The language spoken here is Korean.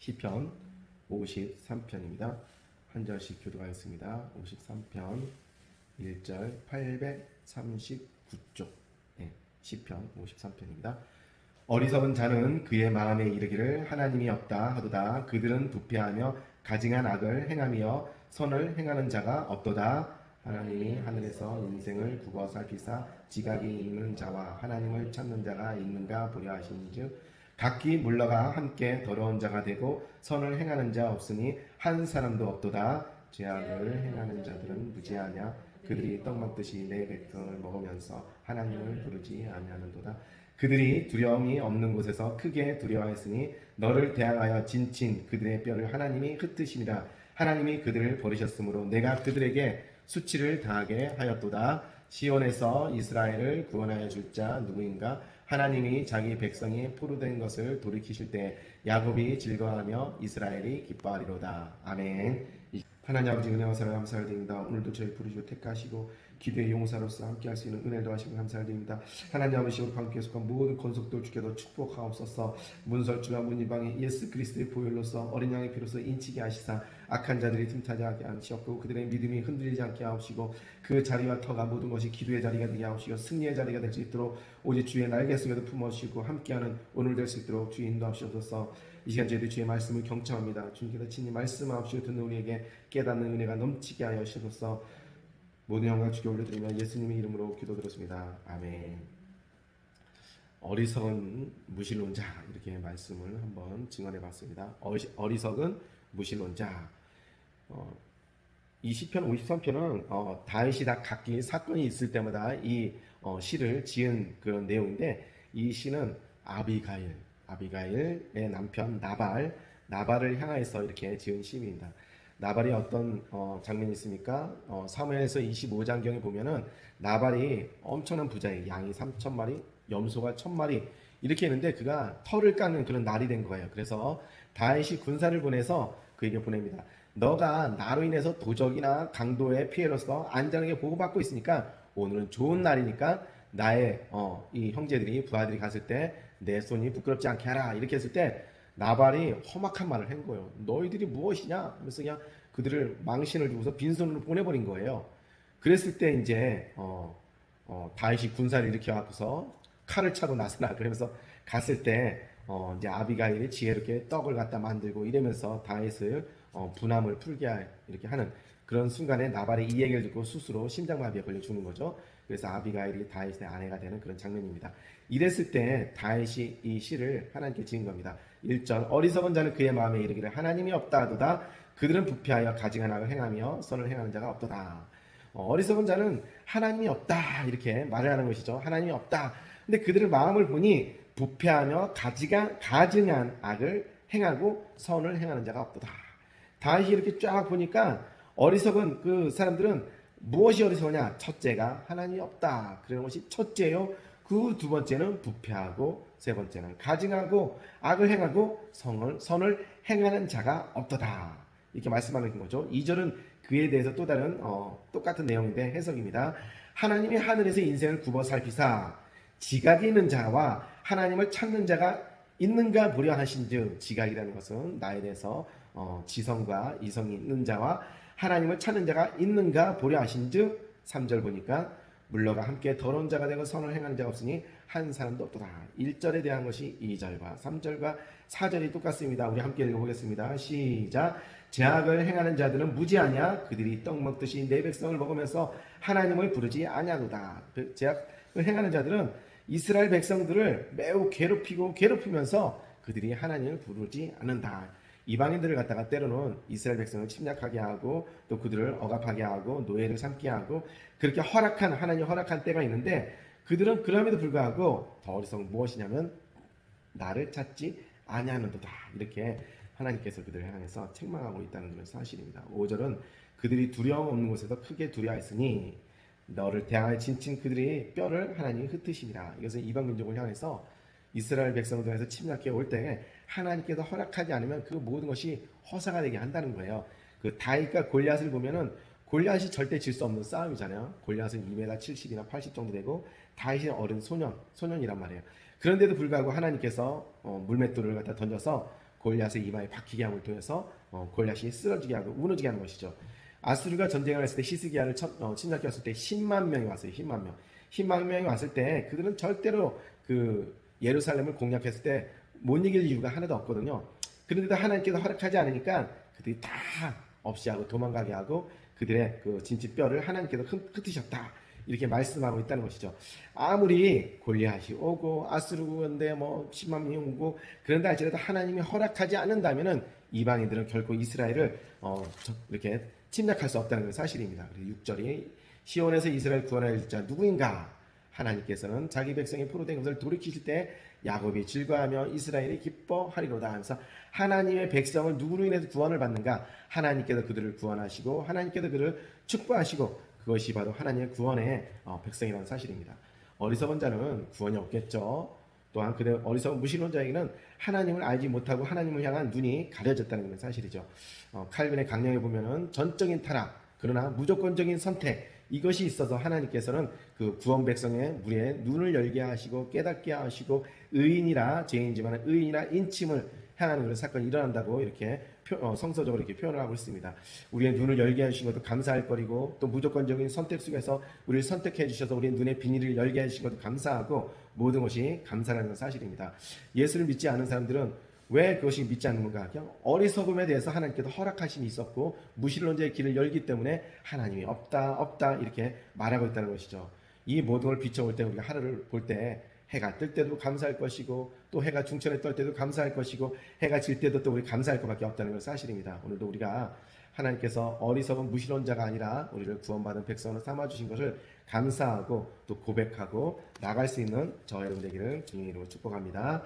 시편 53편입니다. 한 절씩 교독하겠습니다. 53편 1절 839쪽 시편 53편입니다. 어리석은 자는 그의 마음에 이르기를 하나님이 없다 하도다. 그들은 부패하며 가증한 악을 행하며 선을 행하는 자가 없도다. 하나님이 하늘에서 인생을 굽어 살피사 지각이 있는 자와 하나님을 찾는 자가 있는가 보려 하시니즉 각기 물러가 함께 더러운 자가 되고 선을 행하는 자 없으니 한 사람도 없도다. 죄악을 행하는 자들은 무지하냐. 그들이 떡 먹듯이 내 백성을 먹으면서 하나님을 부르지 아니하는도다. 그들이 두려움이 없는 곳에서 크게 두려워했으니 너를 대항하여 진친 그들의 뼈를 하나님이 흩으시니라. 하나님이 그들을 버리셨으므로 내가 그들에게 수치를 당하게 하였도다. 시온에서 이스라엘을 구원하여 줄 자 누구인가? 하나님이 자기 백성이 포로된 것을 돌이키실 때 야곱이 즐거워하며 이스라엘이 기뻐하리로다. 아멘. 하나님 아버지 은혜와 사랑 감사드립니다. 오늘도 저희 부르시고 택하시고 기도의 용사로서 함께할 수 있는 은혜도 하시고 감사드립니다. 하나님 아버지 우리 함께 속한 모든 권속들 주께서 축복하옵소서. 문설주와 문이방의 예수 그리스도의 보혈로서 어린 양의 피로서 인치게 하시사 악한 자들이 틈타지 않게 하시옵고 그들의 믿음이 흔들리지 않게 하옵시고 그 자리와 터가 모든 것이 기도의 자리가 되게 하옵시고 승리의 자리가 될 수 있도록 오직 주의 날개 속에도 품어주시고 함께하는 오늘 될 수 있도록 주의 인도하시옵소서. 이 시간 저희들 주의 말씀을 경청합니다. 주님께서 친히 말씀하옵시고 듣는 우리에게 깨닫는 은혜가 넘치게 하여 주옵소서. 모든 영광 주께 올려드리며 예수님의 이름으로 기도드렸습니다. 아멘. 어리석은 무신론자 이렇게 말씀을 한번 증언해봤습니다. 어리석은 무신론자. 이 시편 53편은 다윗이 다 각기 사건이 있을 때마다 이 시를 지은 그런 내용인데 이 시는 아비가일의 남편 나발을 향해서 이렇게 지은 시입니다. 나발이 어떤 장면이 있습니까? 사무엘서 25장경에 보면은 나발이 엄청난 부자예요. 양이 3,000마리, 염소가 1,000마리 이렇게 했는데 그가 털을 까는 그런 날이 된 거예요. 그래서 다윗이 군사를 보내서 그에게 보냅니다. 너가 나로 인해서 도적이나 강도의 피해로서 안전하게 보호받고 있으니까 오늘은 좋은 날이니까 나의 이 형제들이 부하들이 갔을 때 내 손이 부끄럽지 않게 하라 이렇게 했을 때 나발이 험악한 말을 한 거예요. 너희들이 무엇이냐? 그래서 그냥 그들을 망신을 주고서 빈손으로 보내버린 거예요. 그랬을 때 이제 다윗이 군사를 일으켜갖고서 칼을 차고 나서라 그러면서 갔을 때 이제 아비가일이 지혜롭게 떡을 갖다 만들고 이러면서 다윗을 분함을 풀게 이렇게 하는 그런 순간에 나발이 이 얘기를 듣고 스스로 심장마비에 걸려 죽는 거죠. 그래서 아비가일이 다윗의 아내가 되는 그런 장면입니다. 이랬을 때 다윗이 이 시를 하나님께 지은 겁니다. 1절 어리석은 자는 그의 마음에 이르기를 하나님이 없다 하도다. 그들은 부패하여 가증한 악을 행하며 선을 행하는 자가 없도다. 어리석은 자는 하나님이 없다 이렇게 말을 하는 것이죠. 하나님이 없다. 근데 그들의 마음을 보니 부패하며 가증한 악을 행하고 선을 행하는 자가 없도다. 다윗이 이렇게 쫙 보니까 어리석은 그 사람들은 무엇이 어리석으냐? 첫째가 하나님이 없다. 그런 것이 첫째요. 그 두 번째는 부패하고 세 번째는 가증하고 악을 행하고 선을 행하는 자가 없도다. 이렇게 말씀하는 거죠. 2절은 그에 대해서 또 다른 똑같은 내용인데 해석입니다. 하나님이 하늘에서 인생을 굽어 살피사 지각이 있는 자와 하나님을 찾는 자가 있는가 보려 하신즉 지각이라는 것은 나에 대해서 지성과 이성이 있는 자와 하나님을 찾는 자가 있는가 보려 하신즉 3절 보니까 물러가 함께 더러운 자가 되고 선을 행하는 자가 없으니 한 사람도 없도다. 1절에 대한 것이 2절과 3절과 4절이 똑같습니다. 우리 함께 읽어보겠습니다. 시작. 죄악을 행하는 자들은 무지하냐? 그들이 떡 먹듯이 내 백성을 먹으면서 하나님을 부르지 아니하도다. 그 죄악을 행하는 자들은 이스라엘 백성들을 매우 괴롭히면서 그들이 하나님을 부르지 않는다. 이방인들을 갖다가 때로는 이스라엘 백성을 침략하게 하고 또 그들을 억압하게 하고 노예를 삼게 하고 그렇게 하나님이 허락한 때가 있는데 그들은 그럼에도 불구하고 더 어리석은 무엇이냐면 나를 찾지 아니하는도다. 이렇게 하나님께서 그들을 향해서 책망하고 있다는 그런 사실입니다. 5절은 그들이 두려움 없는 곳에서 크게 두려워했으니 너를 대항할 진친 그들의 뼈를 하나님이 흩으시니라. 이것은 이방 민족을 향해서 이스라엘 백성들에서 침략해 올 때 하나님께서 허락하지 않으면 그 모든 것이 허사가 되게 한다는 거예요. 그 다윗과 골리앗을 보면은 골리앗이 절대 질 수 없는 싸움이잖아요. 골리앗은 2m 70이나 80 정도 되고 다윗은 어린 소년이란 말이에요. 그런데도 불구하고 하나님께서 물맷돌을 갖다 던져서 골리앗의 이마에 박히게 함을 통해서 골리앗이 쓰러지게 하고 무너지게 하는 것이죠. 아수르가 전쟁을 했을 때 히스기야를 침략했을 때 10만 명이 왔어요. 10만 명. 10만 명이 왔을 때 그들은 절대로 그 예루살렘을 공략했을 때 못 이길 이유가 하나도 없거든요. 그런데도 하나님께서 허락하지 않으니까 그들이 다 없이 하고 도망가게 하고 그들의 그 진치뼈를 하나님께서 흩으셨다. 이렇게 말씀하고 있다는 것이죠. 아무리 골리앗이 오고 아수르군대 뭐 10만 명이 오고 그런다 할지라도 하나님이 허락하지 않는다면은 이방인들은 결코 이스라엘을 이렇게 침략할 수 없다는 건 사실입니다. 그래서 6절이 시온에서 이스라엘 구원할 자 누구인가? 하나님께서는 자기 백성이 포로된 것을 돌이키실 때 야곱이 즐거워하며 이스라엘이 기뻐하리로다 하면서 하나님의 백성을 누구로 인해서 구원을 받는가? 하나님께서 그들을 구원하시고 하나님께서 그들을 축복하시고 그것이 바로 하나님의 구원의 백성이라는 사실입니다. 어리석은 자는 구원이 없겠죠. 또한 그들 어리석은 무신론자에게는 하나님을 알지 못하고 하나님을 향한 눈이 가려졌다는 건 사실이죠. 칼빈의 강령에 보면은 전적인 타락 그러나 무조건적인 선택 이것이 있어서 하나님께서는 그 구원 백성의 무리에 눈을 열게 하시고 깨닫게 하시고 의인이라 죄인이지만 의인이라 인침을 향하는 그런 사건이 일어난다고 이렇게 성서적으로 이렇게 표현을 하고 있습니다. 우리의 눈을 열게 해주신 것도 감사할 거리고 또 무조건적인 선택 속에서 우리를 선택해 주셔서 우리의 눈의 비닐을 열게 해주신 것도 감사하고 모든 것이 감사라는 건 사실입니다. 예수를 믿지 않은 사람들은 왜 그것이 믿지 않는 건가? 그냥 어리석음에 대해서 하나님께서 허락하심이 있었고 무신론자의 길을 열기 때문에 하나님이 없다 이렇게 말하고 있다는 것이죠. 이 모든 걸 비춰볼 때 우리가 하늘을 볼 때 해가 뜰 때도 감사할 것이고 또 해가 중천에 뜰 때도 감사할 것이고 해가 질 때도 또 우리 감사할 것밖에 없다는 건 사실입니다. 오늘도 우리가 하나님께서 어리석은 무신론자가 아니라 우리를 구원받은 백성으로 삼아주신 것을 감사하고 또 고백하고 나갈 수 있는 저와 여러분 되기를 주님의 이름으로 축복합니다.